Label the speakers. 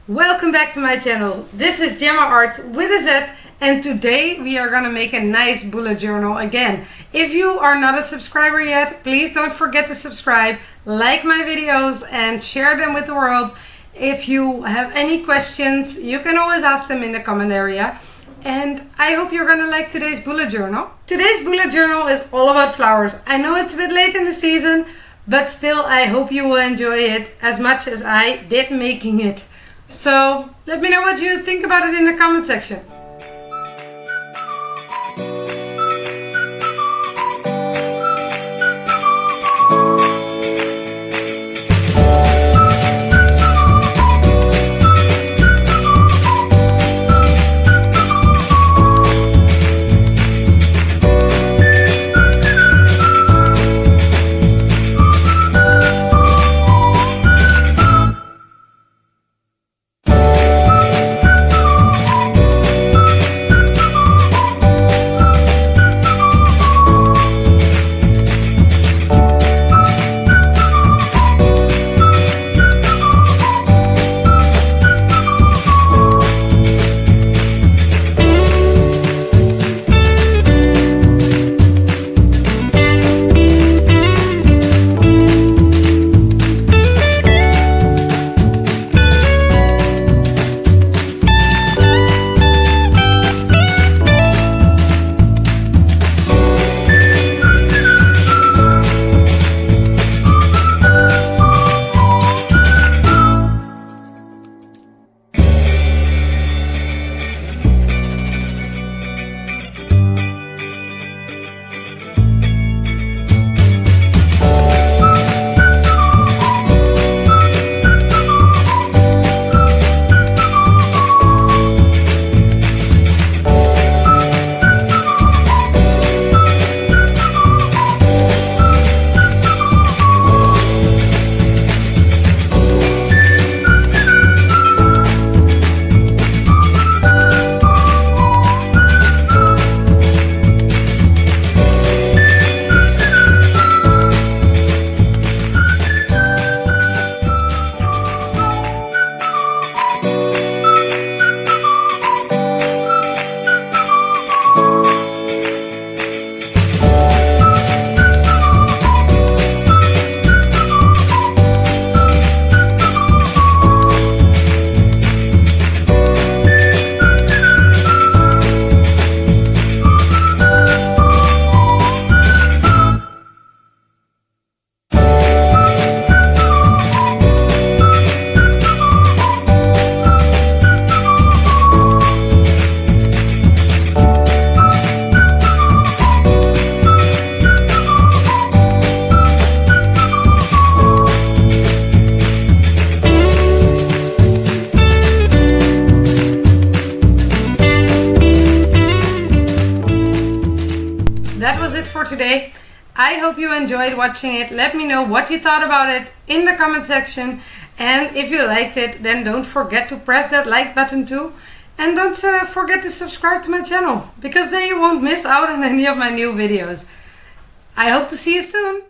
Speaker 1: Welcome back to my channel. This is Gemma Artz with a Z, and today we are gonna make a nice bullet journal again. If you are not a subscriber yet, please don't forget to subscribe, like my videos and share them with the world. If you have any questions, you can always ask them in the comment area. And I hope you're gonna like today's bullet journal. Today's bullet journal is all about flowers. I know it's a bit late in the season, but still I hope you will enjoy it as much as I did making it. So let me know what you think about it in the comment section. That was it for today. I hope you enjoyed watching it. Let me know what you thought about it in the comment section. And if you liked it, then don't forget to press that like button too. And don't forget to subscribe to my channel, because then you won't miss out on any of my new videos. I hope to see you soon.